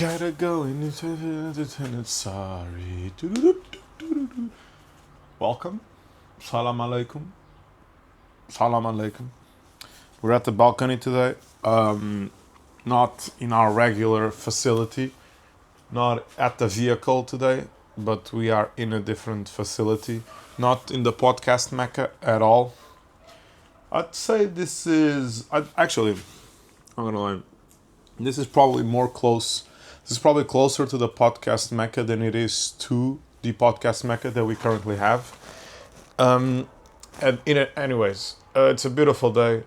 Gotta go and sorry. Welcome. Salam alaikum. Salam alaikum. We're at the balcony today. Not in our regular facility. Not at the vehicle today. But we are in a different facility. Not in the podcast Mecca at all. I'd say this is... Actually, I'm gonna lie. This is probably This is probably closer to the podcast Mecca than it is to the podcast Mecca that we currently have. Anyways, it's a beautiful day.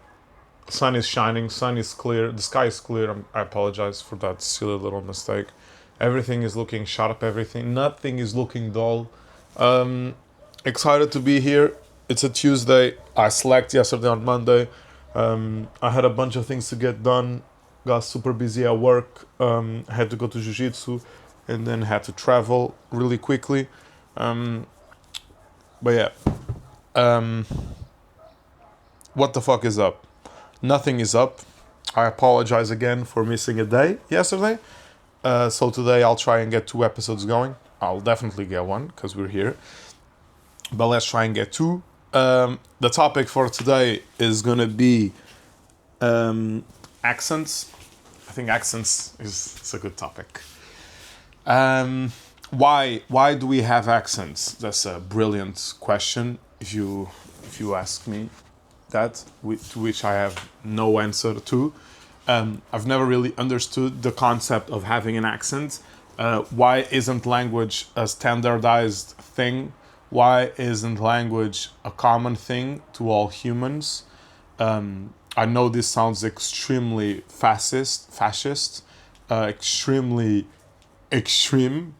Sun is shining. Sun is clear. The sky is clear. I apologize for that silly little mistake. Everything is looking sharp. Nothing is looking dull. Excited to be here. It's a Tuesday. I slacked yesterday on Monday. I had a bunch of things to get done. Got super busy at work, had to go to jiu-jitsu, and then had to travel really quickly. What the fuck is up? Nothing is up. I apologize again for missing a day yesterday. So today I'll try and get 2 episodes going. I'll definitely get one, because we're here. But let's try and get 2. The topic for today is going to be... accents. I think accents is a good topic. Why do we have accents? That's a brilliant question. If you ask me that, to which I have no answer to. I've never really understood the concept of having an accent. Why isn't language a standardized thing? Why isn't language a common thing to all humans? I know this sounds extremely fascist, extremely extreme,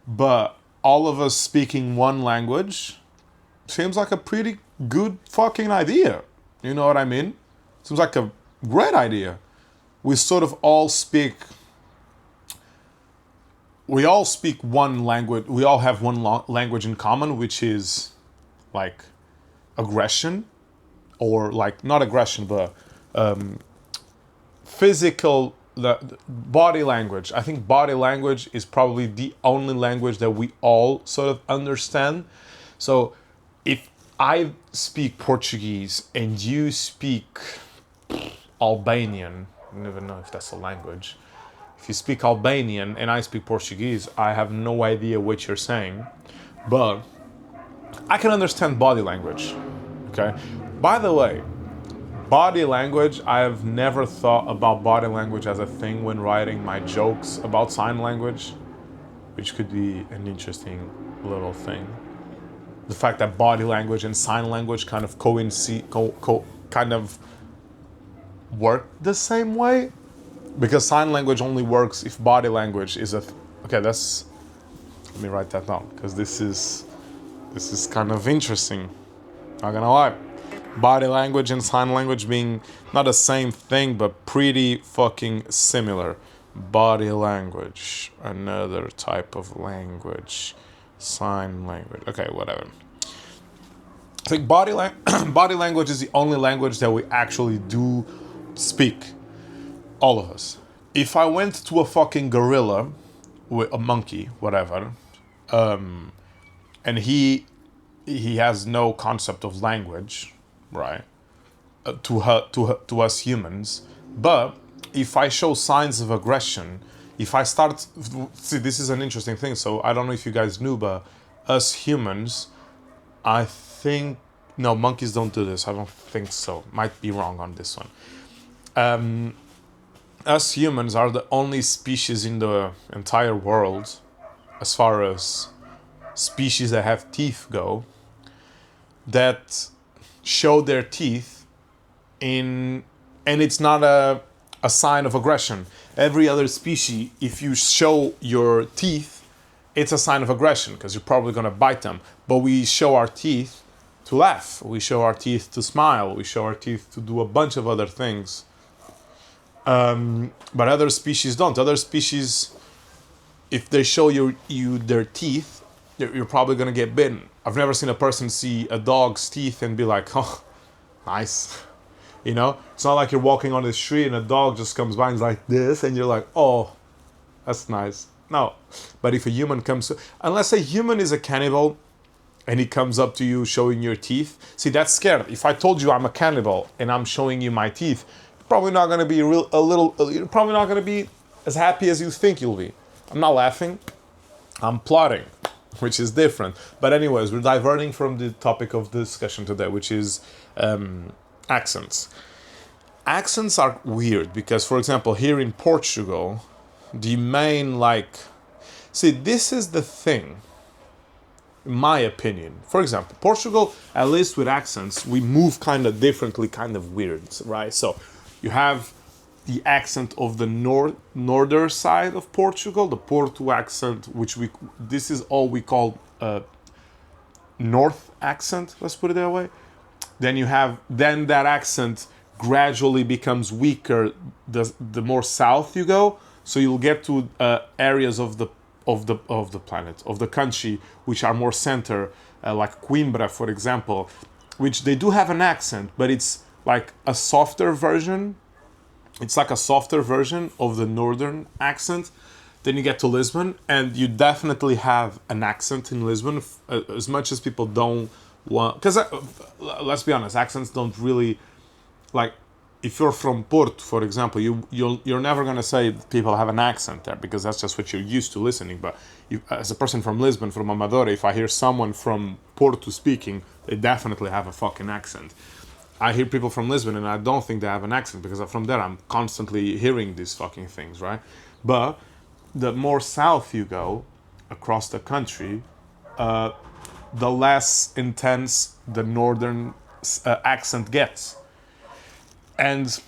but all of us speaking one language seems like a pretty good fucking idea. You know what I mean? Seems like a great idea. We all speak one language. We all have one language in common, which is like aggression. Or like not aggression, but physical body language. I think body language is probably the only language that we all sort of understand. So if I speak Portuguese and you speak Albanian, I don't even know if that's a language. If you speak Albanian and I speak Portuguese, I have no idea what you're saying, but I can understand body language. Okay. By the way, body language, I have never thought about body language as a thing when writing my jokes about sign language, which could be an interesting little thing. The fact that body language and sign language kind of kind of work the same way, because sign language only works if body language is okay. Let me write that down, because this is kind of interesting. Not gonna lie. Body language and sign language being not the same thing, but pretty fucking similar. Body language, another type of language. Sign language. Okay, whatever. I think body language is the only language that we actually do speak. All of us. If I went to a fucking gorilla, with a monkey, whatever, and he has no concept of language, right? To us humans, but if I show signs of aggression, if I start see, this is an interesting thing. So I don't know if you guys knew, but us humans, I think no, monkeys don't do this. I don't think so. Might be wrong on this one. Us humans are the only species in the entire world, as far as species that have teeth go, that show their teeth and it's not a sign of aggression. Every other species, if you show your teeth, it's a sign of aggression, because you're probably going to bite them. But we show our teeth to laugh. We show our teeth to smile. We show our teeth to do a bunch of other things. But other species don't. Other species, if they show you their teeth, you're probably going to get bitten. I've never seen a person see a dog's teeth and be like, oh, nice. It's not like you're walking on the street and a dog just comes by and is like this, and you're like, oh, That's nice. No, but if a human comes, unless a human is a cannibal, and he comes up to you showing your teeth, see that's scary. If I told you I'm a cannibal and I'm showing you my teeth, you're probably not gonna be you're probably not gonna be as happy as you think you'll be. I'm not laughing. I'm plotting, which is different. But anyways, we're diverting from the topic of the discussion today, which is accents. Accents are weird because, for example, here in Portugal, the main see, this is the thing, in my opinion. For example, Portugal, at least with accents, we move kind of differently, kind of weird, right? So you have the accent of the northern side of Portugal, the Porto accent, this is all we call north accent, let's put it that way. Then that accent gradually becomes weaker the more south you go. So you'll get to areas of the planet, of the country, which are more center, like Coimbra, for example, which they do have an accent, but it's like a softer version. It's like a softer version of the northern accent. Then you get to Lisbon, and you definitely have an accent in Lisbon, as much as people don't want. Because let's be honest, accents don't really like. If you're from Porto, for example, you're never gonna say that people have an accent there because that's just what you're used to listening. But as a person from Lisbon, from Amadora, if I hear someone from Porto speaking, they definitely have a fucking accent. I hear people from Lisbon and I don't think they have an accent because from there I'm constantly hearing these fucking things, right? But the more south you go across the country, the less intense the northern accent gets. And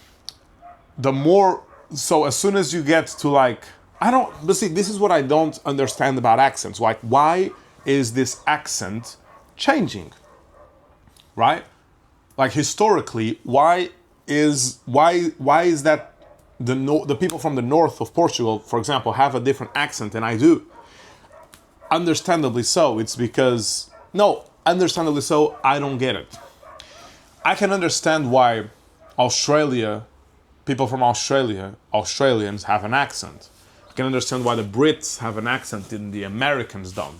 the more, so as soon as you get to but see, this is what I don't understand about accents. Like, why is this accent changing? Right? Like historically, why is that the people from the north of Portugal, for example, have a different accent than I do? Understandably so. It's because understandably so, I don't get it. I can understand why people from Australians have an accent. I can understand why the Brits have an accent and the Americans don't.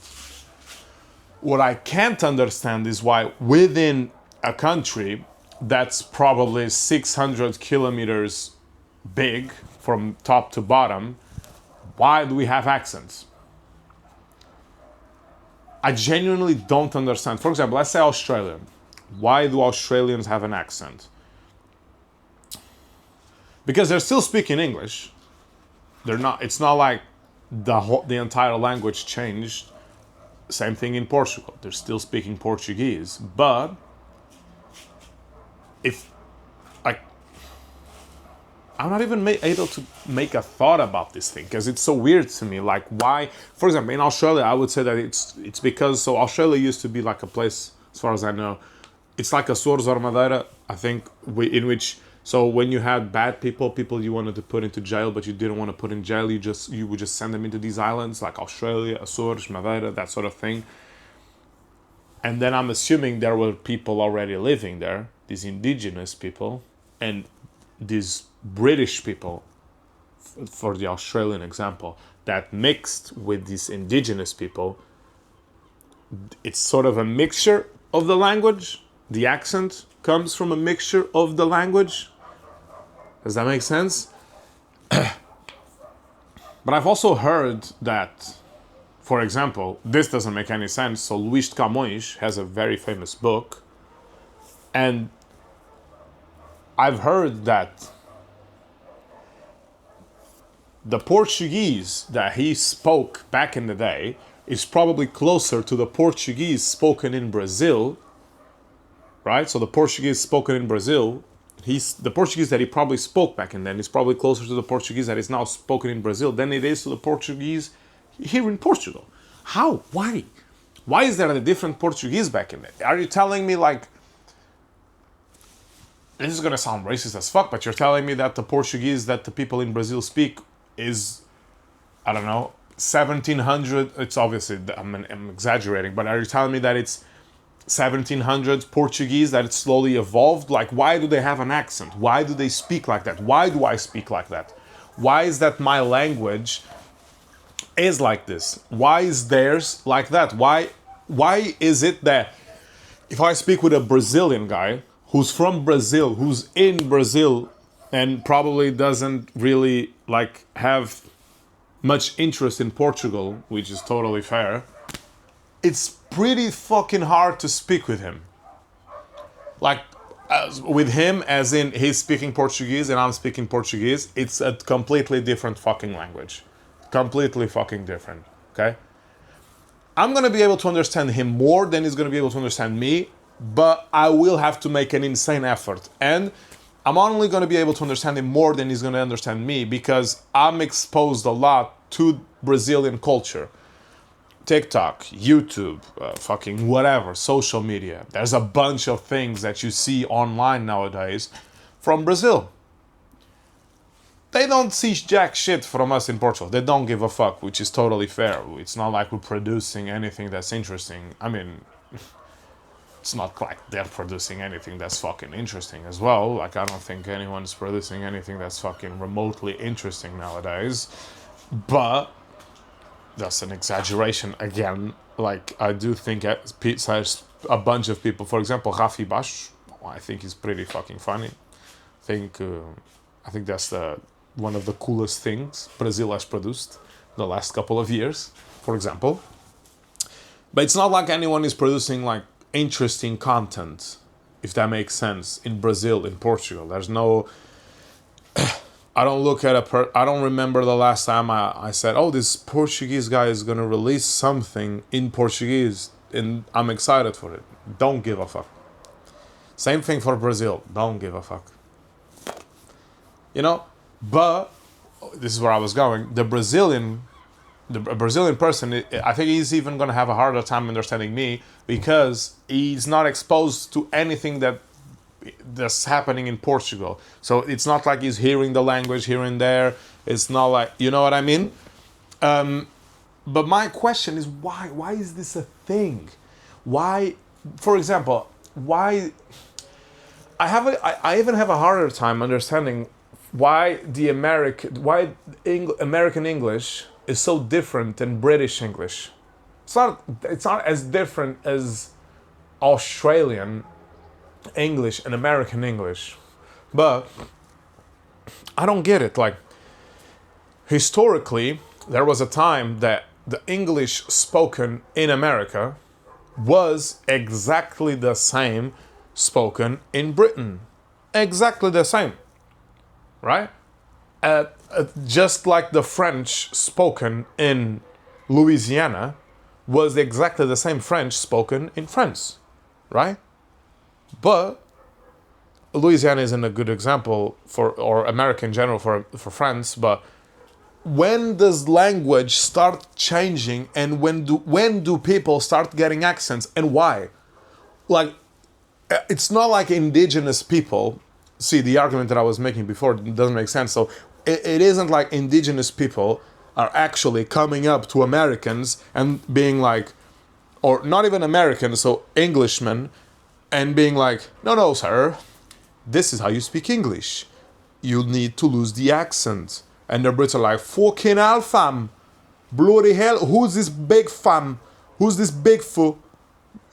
What I can't understand is why within a country that's probably 600 kilometers big from top to bottom, why do we have accents? I genuinely don't understand. For example, let's say Australia. Why do Australians have an accent? Because they're still speaking English. It's not like the entire language changed. Same thing in Portugal. They're still speaking Portuguese. But I'm not even able to make a thought about this thing because it's so weird to me. Like, why? For example, in Australia, I would say that it's because Australia used to be like a place, as far as I know, it's like Açores or Madeira, I think, in which. So when you had bad people you wanted to put into jail, but you didn't want to put in jail, you would just send them into these islands like Australia, Açores, Madeira, that sort of thing. And then I'm assuming there were people already living there, these indigenous people, and these British people, for the Australian example, that mixed with these indigenous people. It's sort of a mixture of the language. The accent comes from a mixture of the language. Does that make sense? But I've also heard that, for example, this doesn't make any sense. So Luís de Camões has a very famous book, and I've heard that the Portuguese that he spoke back in the day is probably closer to the Portuguese spoken in Brazil, right? So the Portuguese spoken in Brazil, the Portuguese that he probably spoke back in then is probably closer to the Portuguese that is now spoken in Brazil than it is to the Portuguese here in Portugal. How? Why? Why is there a different Portuguese back in there? Are you telling me this is gonna sound racist as fuck, but you're telling me that the Portuguese that the people in Brazil speak is, I don't know, 1700, it's obviously, I'm exaggerating, but are you telling me that it's 1700s Portuguese, that it slowly evolved? Like, why do they have an accent? Why do they speak like that? Why do I speak like that? Why is that my language is like this? Why is theirs like that? Why is it that if I speak with a Brazilian guy who's from Brazil, who's in Brazil, and probably doesn't really like have much interest in Portugal, which is totally fair, it's pretty fucking hard to speak with him. Like, with him, as in he's speaking Portuguese and I'm speaking Portuguese, it's a completely different fucking language. Completely fucking different, okay? I'm gonna be able to understand him more than he's gonna be able to understand me, but I will have to make an insane effort. And I'm only gonna be able to understand him more than he's gonna understand me because I'm exposed a lot to Brazilian culture. TikTok, YouTube, fucking whatever, social media. There's a bunch of things that you see online nowadays from Brazil. They don't see jack shit from us in Portugal. They don't give a fuck, which is totally fair. It's not like we're producing anything that's interesting. I mean, it's not like they're producing anything that's fucking interesting as well. Like, I don't think anyone's producing anything that's fucking remotely interesting nowadays. But that's an exaggeration again. Like, I do think there's a bunch of people, for example, Rafi Baixo, I think he's pretty fucking funny. I think that's one of the coolest things Brazil has produced the last couple of years, for example. But it's not like anyone is producing like interesting content, if that makes sense, in Brazil, in Portugal. There's no... I don't look at I don't remember the last time I said, oh, this Portuguese guy is going to release something in Portuguese and I'm excited for it. Don't give a fuck. Same thing for Brazil. Don't give a fuck. You know? But this is where I was going. The Brazilian person, I think he's even going to have a harder time understanding me because he's not exposed to anything that's happening in Portugal. So it's not like he's hearing the language here and there. It's not like, you know what I mean? But my question is, why? Why is this a thing? Why, for example, why... I even have a harder time understanding why American English is so different than British English. It's not as different as Australian English and American English. But I don't get it. Like, historically, there was a time that the English spoken in America was exactly the same spoken in Britain. Exactly the same. Right? Just like the French spoken in Louisiana was exactly the same French spoken in France. Right? But Louisiana isn't a good example or America in general for France, but when does language start changing and when do people start getting accents and why? Like, it's not like indigenous people. See, the argument that I was making before doesn't make sense. So it isn't like indigenous people are actually coming up to Americans and being like, or not even Americans, so Englishmen, and being like, no, sir, this is how you speak English. You need to lose the accent. And the Brits are like, fucking hell, fam. Bloody hell, who's this big fam? Who's this big fool?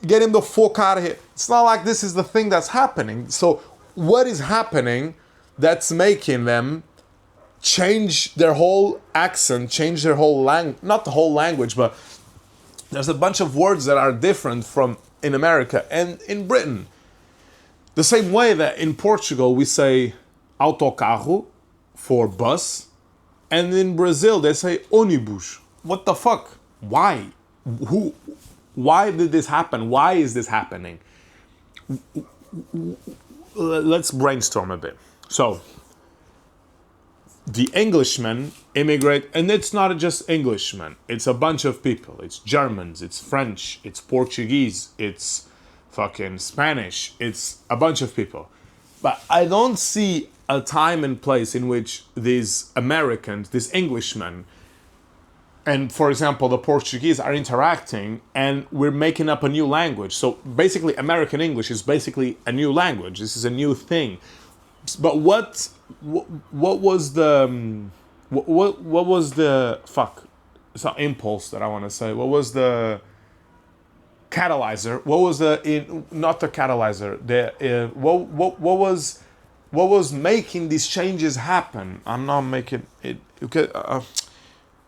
Get him the fuck out of here. It's not like this is the thing that's happening. So what is happening that's making them change their whole accent, change their whole language, not the whole language, but there's a bunch of words that are different from in America and in Britain. The same way that in Portugal we say autocarro for bus, and in Brazil they say ônibus. What the fuck? Why? Who? Why did this happen? Why is this happening? Let's brainstorm a bit. So, the Englishmen immigrate, and it's not just Englishmen. It's a bunch of people. It's Germans, it's French, it's Portuguese, it's fucking Spanish. It's a bunch of people. But I don't see a time and place in which these Americans, these Englishmen, and for example, the Portuguese are interacting and we're making up a new language. So basically, American English is basically a new language. This is a new thing. But what was the fuck? it's not impulse that I want to say. What was the catalyzer? What was not the catalyzer? What was making these changes happen? I'm not making it. Okay,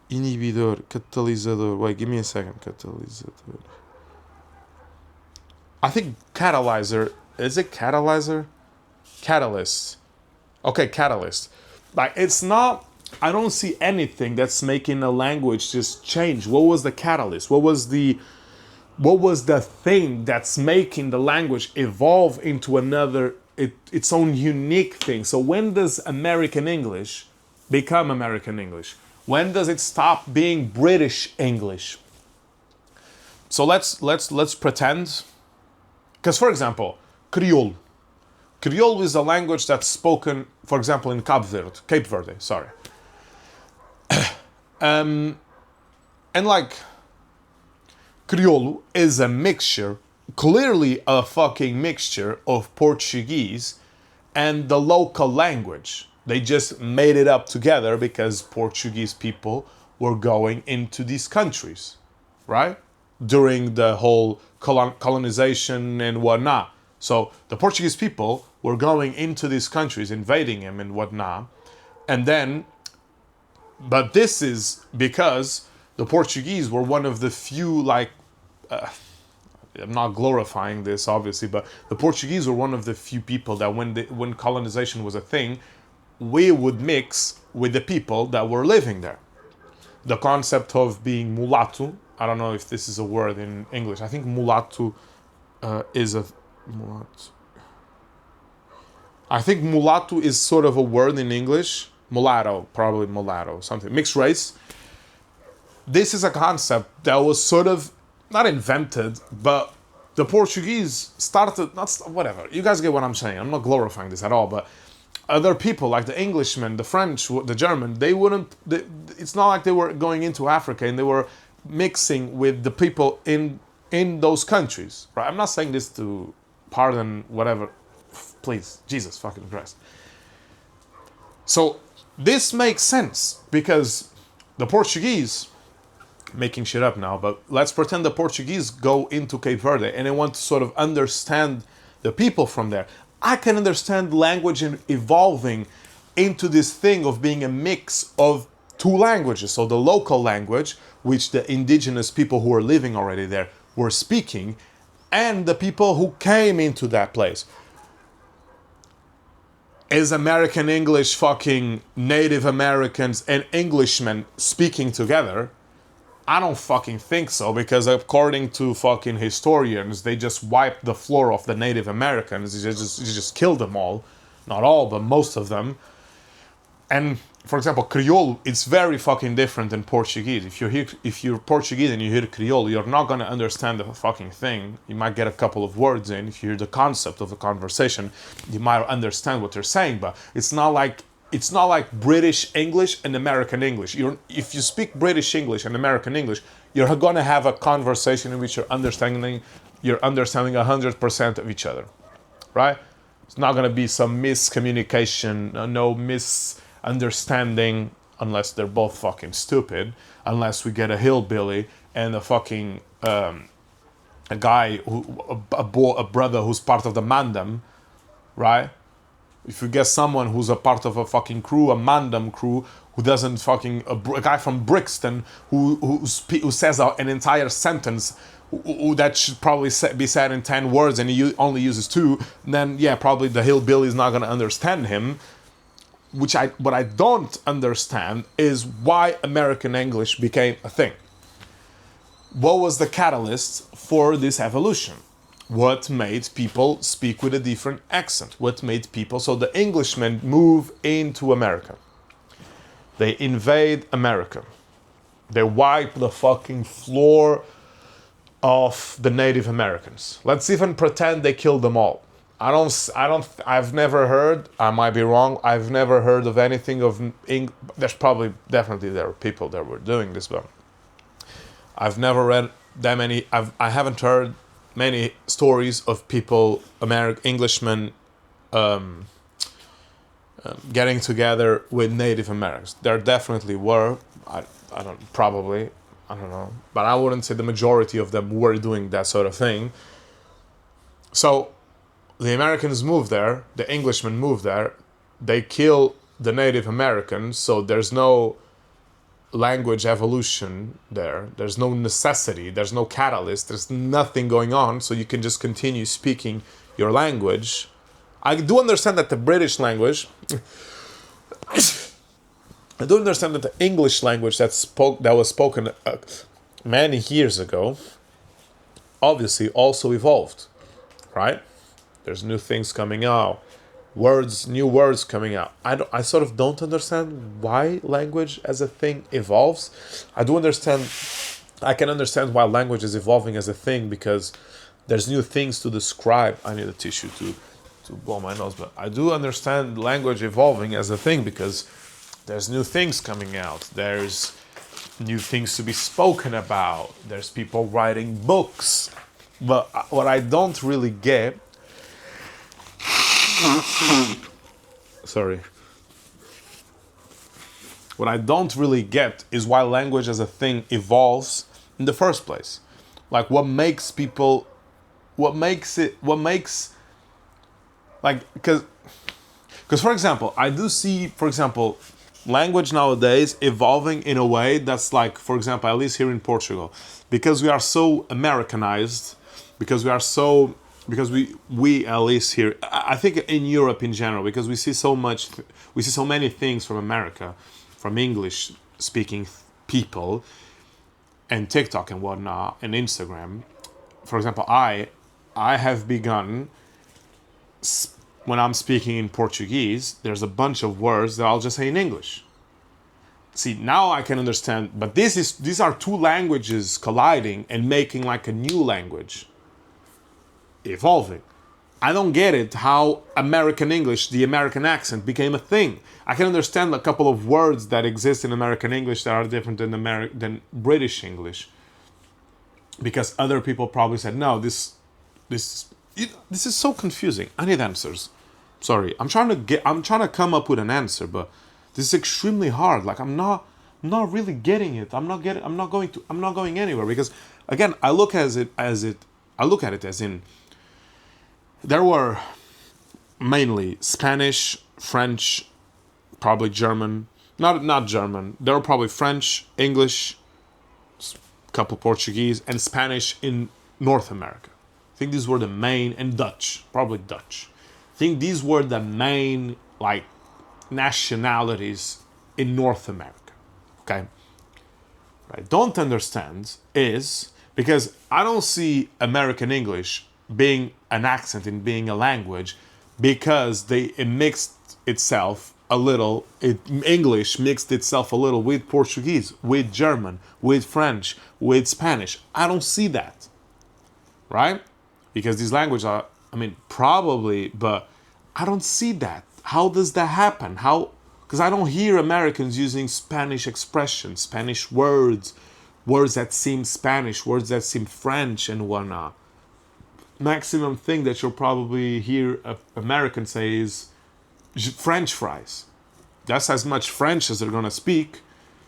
inhibidor, catalisador. Wait, give me a second. Catalisador. I think catalyzer. Is it catalyzer? Catalyst. Okay, catalyst. Like, it's not. I don't see anything that's making a language just change. What was the catalyst? What was the thing that's making the language evolve into its own unique thing? So when does American English become American English? When does it stop being British English? So let's pretend, because for example, Creole. Creole is a language that's spoken, for example, in Cape Verde. Sorry. And like, Creole is a mixture, clearly a fucking mixture of Portuguese and the local language. They just made it up together because Portuguese people were going into these countries, right? During the whole colonization and whatnot. So the Portuguese people were going into these countries, invading them and whatnot. And then, but this is because the Portuguese were one of the few, like, I'm not glorifying this obviously, but the Portuguese were one of the few people that when colonization was a thing, we would mix with the people that were living there. The concept of being mulatto, I don't know if this is a word in English. I think mulatto is a mulatto. I think mulatto is sort of a word in English. Mulatto, probably mulatto, something. Mixed race. This is a concept that was sort of not invented, but the Portuguese started, whatever. You guys get what I'm saying. I'm not glorifying this at all, but other people like the Englishmen, the French, the German, it's not like they were going into Africa and they were mixing with the people in those countries, right? I'm not saying this to pardon whatever. Please, Jesus fucking Christ. So this makes sense because the Portuguese, making shit up now, but let's pretend the Portuguese go into Cape Verde and they want to sort of understand the people from there. I can understand language evolving into this thing of being a mix of two languages. So the local language, which the indigenous people who are living already there were speaking, and the people who came into that place. Is American English fucking Native Americans and Englishmen speaking together? I don't fucking think so, because according to fucking historians, they just wiped the floor off the Native Americans. You just killed them all. Not all, but most of them. And, for example, Creole, it's very fucking different than Portuguese. If you're Portuguese and you hear Creole, you're not going to understand the fucking thing. You might get a couple of words in. If you hear the concept of the conversation, you might understand what they're saying, but it's not like British English and American English. If you speak British English and American English, you're going to have a conversation in which you're understanding 100% of each other, right? It's not going to be some miscommunication, no misunderstanding, unless they're both fucking stupid, unless we get a hillbilly and a fucking a guy a brother who's part of the Mandem, right? If you get someone who's a part of a fucking crew, a Mandem crew, who doesn't fucking a guy from Brixton who says an entire sentence that should probably be said in 10 words and he only uses 2, then yeah, probably the hillbilly is not going to understand him. What I don't understand is why American English became a thing. What was the catalyst for this evolution? What made people speak with a different accent? What made people... So the Englishmen move into America. They invade America. They wipe the fucking floor of the Native Americans. Let's even pretend they killed them all. I've never heard, I might be wrong, I've never heard of anything of... There's probably, definitely there were people that were doing this, but I've never read that many... I haven't heard many stories of people, Englishmen, getting together with Native Americans. There definitely were. I don't probably I don't know, but I wouldn't say the majority of them were doing that sort of thing. So the Americans moved there, the Englishmen moved there, they kill the Native Americans, so there's no language evolution there. There's no necessity, there's no catalyst, there's nothing going on, so you can just continue speaking your language. I do understand that the British language, I do understand that the English language that was spoken many years ago, obviously also evolved, right? There's new things coming out, new words coming out. I sort of don't understand why language as a thing evolves. I can understand why language is evolving as a thing because there's new things to describe. I need a tissue to blow my nose, but I do understand language evolving as a thing because there's new things coming out. There's new things to be spoken about. There's people writing books. But what I don't really get... Sorry. What I don't really get is why language as a thing evolves in the first place. Like, what makes like, because for example, I do see, for example, language nowadays evolving in a way that's like, for example, at least here in Portugal, because we are so Americanized, because we at least here, I think in Europe in general, because we see so many things from America, from English speaking people, and TikTok and whatnot, and Instagram. For example, I have begun, when I'm speaking in Portuguese, there's a bunch of words that I'll just say in English. See, now I can understand, but these are two languages colliding and making like a new language, evolving. I don't get it how American English, the American accent, became a thing. I can understand a couple of words that exist in American English that are different than British English, because other people probably said, no, this is so confusing. I need answers. Sorry, I'm trying to come up with an answer, but this is extremely hard. Like, I'm not really getting it. I'm not going anywhere, because again, I look at it as in, there were mainly Spanish, French, probably German, not German. There were probably French, English, couple Portuguese, and Spanish in North America. I think these were the main, and Dutch, probably Dutch. I think these were the main, like, nationalities in North America. Okay? What I don't understand is, because I don't see American English being an accent and being a language, because it mixed itself a little, English mixed itself a little with Portuguese, with German, with French, with Spanish. I don't see that. Right? Because these languages are, probably, but I don't see that. How does that happen? Because I don't hear Americans using Spanish expressions, Spanish words that seem Spanish, words that seem French and whatnot. Maximum thing that you'll probably hear Americans say is French fries. That's as much French as they're gonna speak.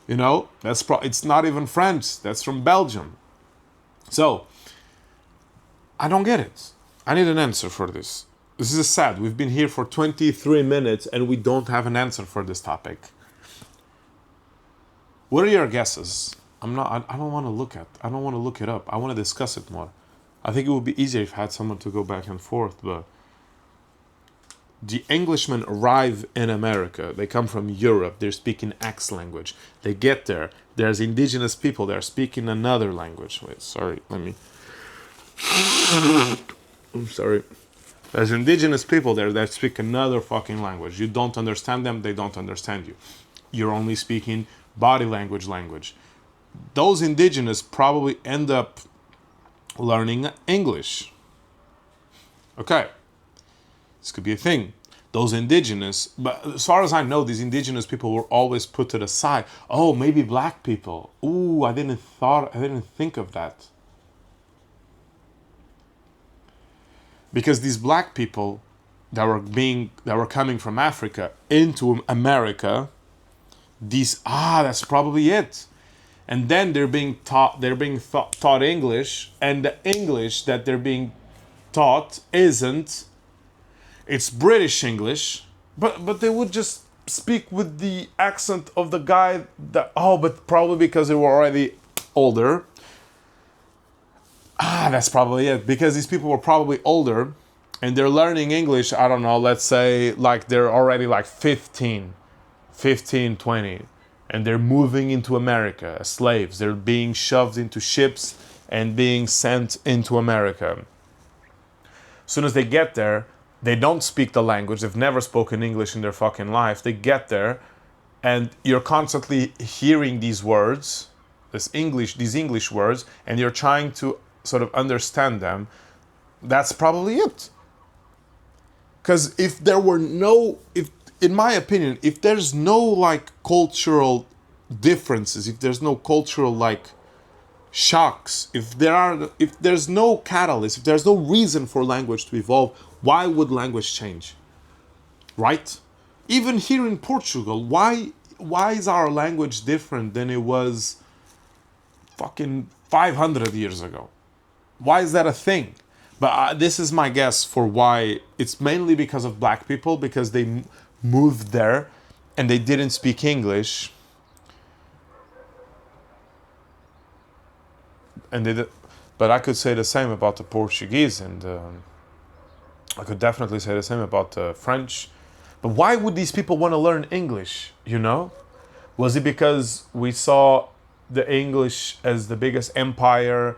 It's not even French. That's from Belgium. So, I don't get it. I need an answer for this. This is sad. We've been here for 23 minutes and we don't have an answer for this topic. What are your guesses? I don't want to look it up. I want to discuss it more. I think it would be easier if I had someone to go back and forth, but the Englishmen arrive in America. They come from Europe. They're speaking X language. They get there. There's indigenous people there speaking another language. Wait, sorry. I'm sorry. There's indigenous people there that speak another fucking language. You don't understand them, they don't understand you. You're only speaking body language. Those indigenous probably end up learning English. Okay. This could be a thing. Those indigenous, but as far as I know, these indigenous people were always put to the side. Oh, maybe black people. Ooh, I didn't think of that. Because these black people that were coming from Africa into America, that's probably it. And then they're being taught English, and the English that they're being taught isn't, it's British English, but they would just speak with the accent of the guy but probably because they were already older. That's probably it, because these people were probably older and they're learning English, I don't know, let's say like they're already like 15, 20, and they're moving into America as slaves. They're being shoved into ships and being sent into America. As soon as they get there, they don't speak the language. They've never spoken English in their fucking life. They get there, and you're constantly hearing these words, these English words, and you're trying to sort of understand them. That's probably it. Because if in my opinion, if there's no like cultural differences, if there's no cultural like shocks, if there's no catalyst, if there's no reason for language to evolve, why would language change? Right? Even here in Portugal, why is our language different than it was fucking 500 years ago? Why is that a thing? But this is my guess for why. It's mainly because of black people, because they moved there and they didn't speak English. But I could say the same about the Portuguese, and I could definitely say the same about the French. But why would these people want to learn English, Was it because we saw the English as the biggest empire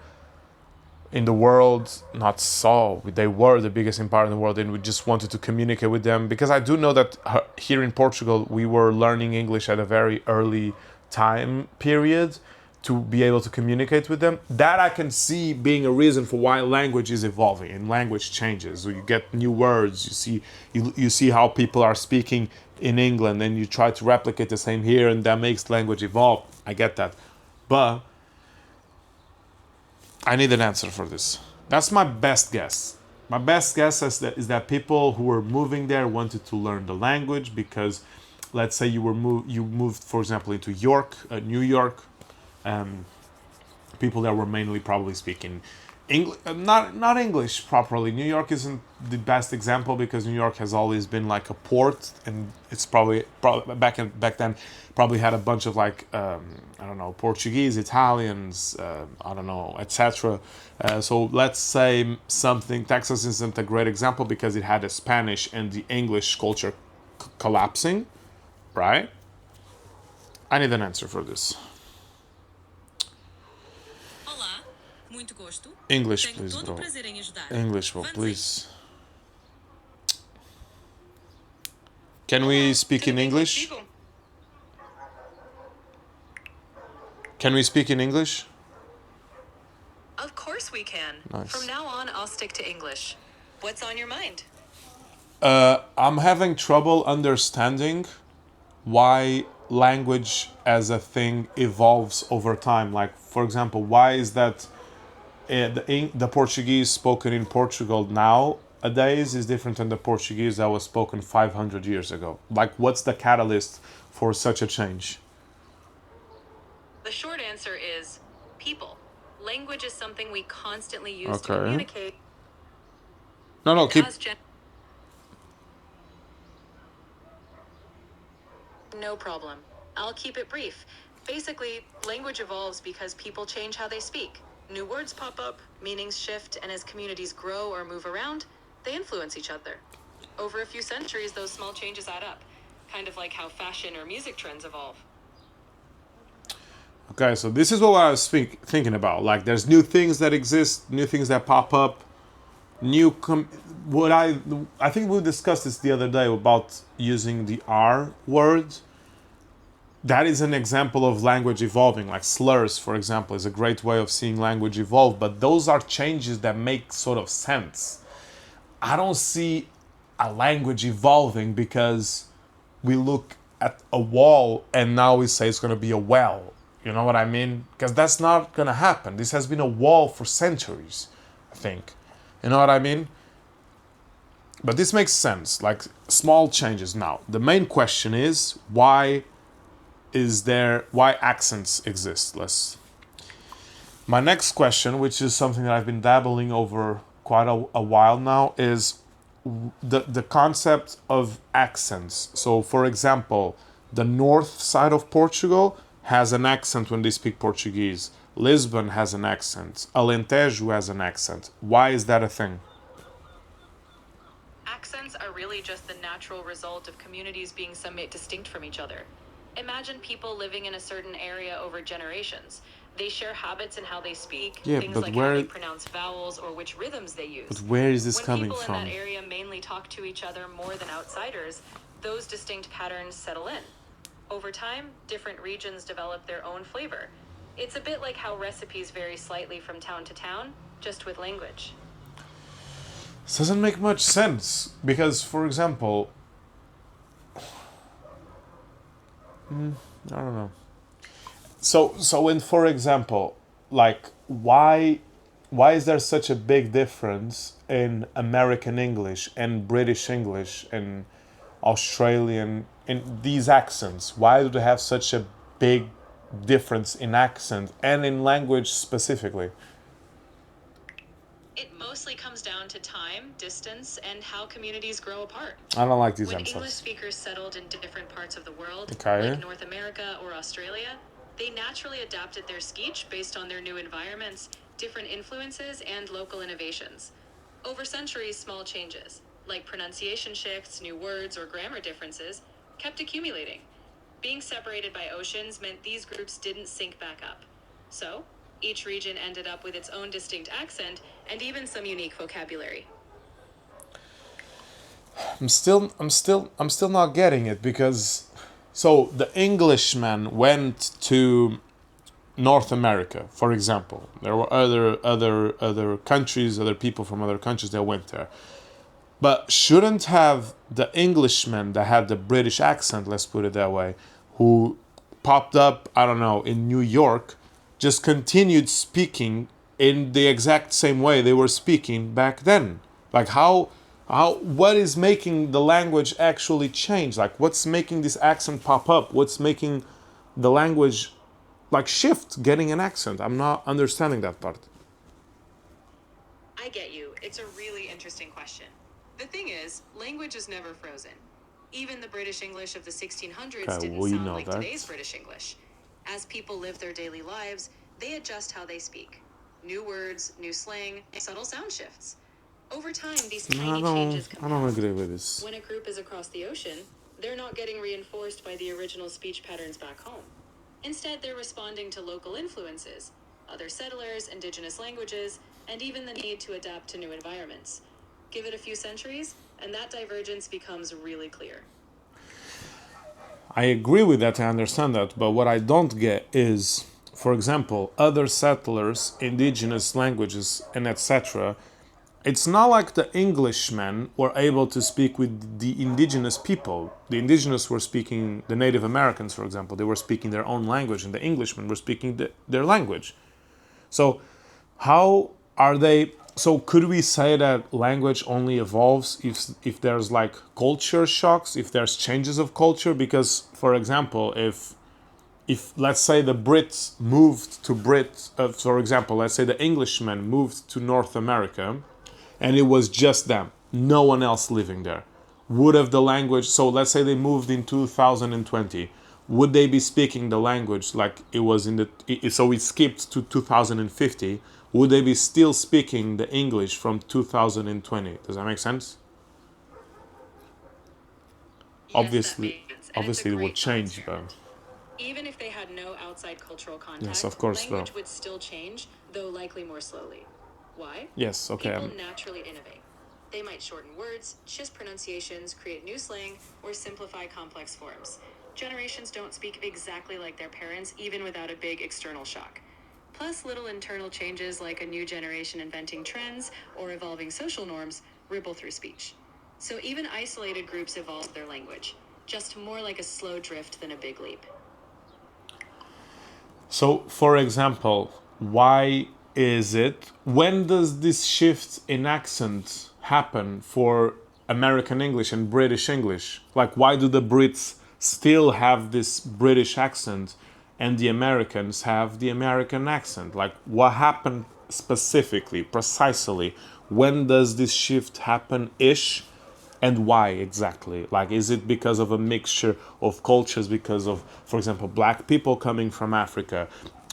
in the world? Not saw, they were the biggest empire in the world, and we just wanted to communicate with them. Because I do know that here in Portugal, we were learning English at a very early time period to be able to communicate with them. That I can see being a reason for why language is evolving and language changes. So you get new words, you see how people are speaking in England, and you try to replicate the same here, and that makes language evolve. I get that. But I need an answer for this. That's my best guess. My best guess is that people who were moving there wanted to learn the language because, let's say you moved, for example, into New York. People that were mainly probably speaking English, not English properly. New York isn't the best example because New York has always been like a port, and it's probably back then probably had a bunch of like I don't know, Portuguese, Italians, I don't know, etc. So let's say Texas isn't a great example because it had the Spanish and the English culture collapsing, right? I need an answer for this. Muito gosto. English, please, bro. English, bro, please. Can we speak in English? Can we speak in English? Of course we can. Nice. From now on, I'll stick to English. What's on your mind? I'm having trouble understanding why language as a thing evolves over time. Like, for example, why is that the Portuguese spoken in Portugal nowadays is different than the Portuguese that was spoken 500 years ago? Like, what's the catalyst for such a change? The short answer is people. Language is something we constantly use to communicate. No, keep... No problem. I'll keep it brief. Basically, language evolves because people change how they speak. New words pop up, meanings shift, and as communities grow or move around, they influence each other. Over a few centuries, those small changes add up, kind of like how fashion or music trends evolve. Okay, so this is what I was thinking about. Like, there's new things that exist, new things that pop up, I think we discussed this the other day about using the R word. That is an example of language evolving. Like slurs, for example, is a great way of seeing language evolve, but those are changes that make sort of sense. I don't see a language evolving because we look at a wall and now we say it's going to be a well. You know what I mean? Because that's not going to happen. This has been a wall for centuries, I think. You know what I mean? But this makes sense, like small changes. Now, the main question is why accents exist? My next question, which is something that I've been dabbling over quite a while now, is the concept of accents. So, for example, the north side of Portugal has an accent when they speak Portuguese. Lisbon has an accent. Alentejo has an accent. Why is that a thing? Accents are really just the natural result of communities being somewhat distinct from each other. Imagine people living in a certain area over generations. They share habits in how they speak, Yeah, things but like how where they pronounce vowels or which rhythms they use. but where is this When coming people in from? that area mainly talk to each other more than outsiders, those distinct patterns settle in. Over time, different regions develop their own flavor. It's a bit like how recipes vary slightly from town to town, just with language. This doesn't make much sense because, for example, I don't know. For example, like why is there such a big difference in American English and British English and Australian in these accents? Why do they have such a big difference in accent and in language specifically? It mostly comes down to time, distance, and how communities grow apart. I don't like these When English answers. speakers settled in different parts of the world, Okay. like North America or Australia, they naturally adapted their speech based on their new environments, different influences, and local innovations. Over centuries, small changes, like pronunciation shifts, new words, or grammar differences, kept accumulating. Being separated by oceans meant these groups didn't sync back up. So, each region ended up with its own distinct accent and even some unique vocabulary. I'm still not getting it because so the Englishman went to North America, for example. There were other countries, other people from other countries that went there. But shouldn't have the Englishman that had the British accent, let's put it that way, who popped up, I don't know, in New York, just continued speaking in the exact same way they were speaking back then? Like what is making the language actually change? Like what's making this accent pop up? What's making the language like shift, getting an accent? I'm not understanding that part. I get you. It's a really interesting question. The thing is, language is never frozen. Even the British English of the 1600s Okay, didn't we sound know like that. today's British English. As people live their daily lives, they adjust how they speak. New words, new slang, subtle sound shifts. Over time, these tiny changes I don't compound. agree with this. When a group is across the ocean, they're not getting reinforced by the original speech patterns back home. Instead, they're responding to local influences, other settlers, indigenous languages, and even the need to adapt to new environments. Give it a few centuries, and that divergence becomes really clear. I agree with that, I understand that, but what I don't get is, for example, other settlers, indigenous languages, and etc. It's not like the Englishmen were able to speak with the indigenous people. The indigenous were speaking, the Native Americans, for example, they were speaking their own language, and the Englishmen were speaking their language. So, how are they? So, could we say that language only evolves if there's like culture shocks, if there's changes of culture? Because, for example, if let's say the Brits moved to for example, let's say the Englishmen moved to North America, and it was just them, no one else living there, would have the language? So let's say they moved in 2020, would they be speaking the language like it was in so we skipped to 2050? Would they be still speaking the English from 2020? Does that make sense? Yes, Obviously, that makes sense. And it's a it would great thought change, but experiment. Even if they had no outside cultural contact, yes, of course, though. language would still change, though likely more slowly. Why? Yes, okay. People naturally innovate. They might shorten words, shift pronunciations, create new slang, or simplify complex forms. Generations don't speak exactly like their parents, even without a big external shock. Plus, little internal changes like a new generation inventing trends or evolving social norms ripple through speech. So even isolated groups evolve their language, just more like a slow drift than a big leap. So, for example, why is it? When does this shift in accent happen for American English and British English? Like, why do the Brits still have this British accent and the Americans have the American accent? Like, what happened specifically, precisely? When does this shift happen ish? And why exactly? Like, is it because of a mixture of cultures, because of, for example, black people coming from Africa,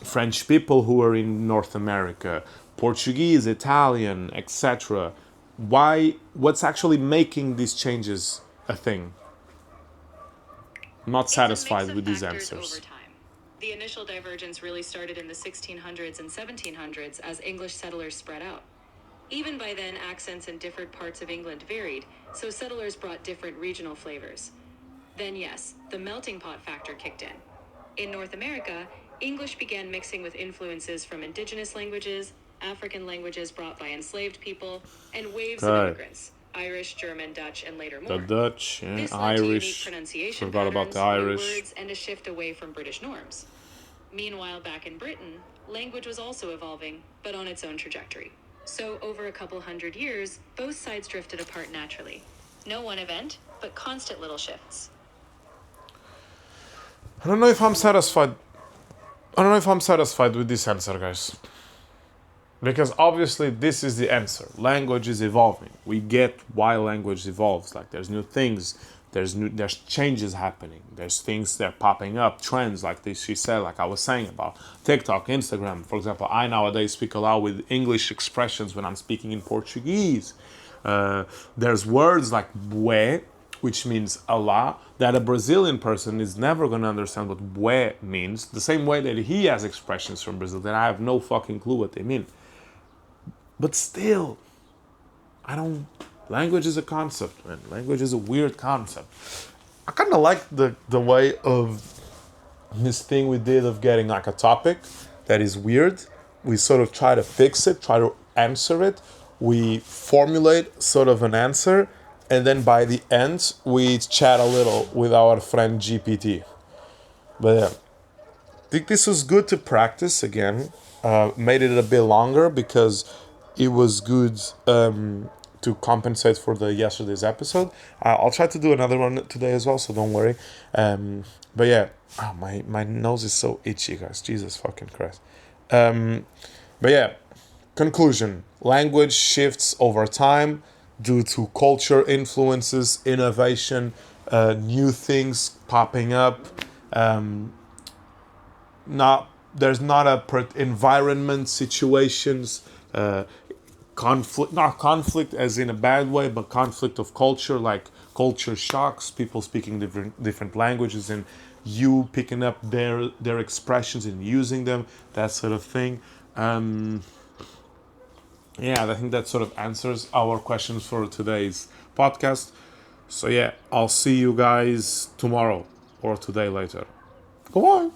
French people who are in North America, Portuguese, Italian, etc.? Why? What's actually making these changes a thing? I'm not It's a mix satisfied of with these factors over answers. time. The initial divergence really started in the 1600s and 1700s as English settlers spread out. Even by then, accents in different parts of England varied, so settlers brought different regional flavors. Then, yes, the melting pot factor kicked in. In North America, English began mixing with influences from indigenous languages, African languages brought by enslaved people, and waves of Okay. immigrants Irish, German, Dutch, and later The more. Dutch, yeah, This led to unique Irish. pronunciation Forgot about patterns, the new Irish. words, and a shift away from British norms. Meanwhile, back in Britain, language was also evolving, but on its own trajectory. So, over a couple hundred years, both sides drifted apart naturally. No one event, but constant little shifts. I don't know if I'm satisfied. I don't know if I'm satisfied with this answer, guys. Because obviously this is the answer. Language is evolving. We get why language evolves. Like, there's new things, there's changes happening. There's things that are popping up, trends like this she said, like I was saying about TikTok, Instagram. For example, I nowadays speak a lot with English expressions when I'm speaking in Portuguese. There's words like bué, which means a lot, that a Brazilian person is never going to understand what bué means. The same way that he has expressions from Brazil that I have no fucking clue what they mean. But still, I don't. Language is a concept, man. Language is a weird concept. I kind of like the way of this thing we did of getting like a topic that is weird. We sort of try to fix it, try to answer it. We formulate sort of an answer, and then by the end, we chat a little with our friend GPT. But yeah, I think this was good to practice again. Made it a bit longer because it was good to compensate for the yesterday's episode. I'll try to do another one today as well, so don't worry. But yeah, oh, my nose is so itchy, guys. Jesus fucking Christ. But yeah, conclusion. Language shifts over time due to culture influences, innovation, new things popping up. Not There's not a environment situations, conflict, not conflict as in a bad way, but conflict of culture, like culture shocks, people speaking different languages and you picking up their expressions and using them, that sort of thing. Yeah, I think that sort of answers our questions for today's podcast. So yeah, I'll see you guys tomorrow or today later. Goodbye.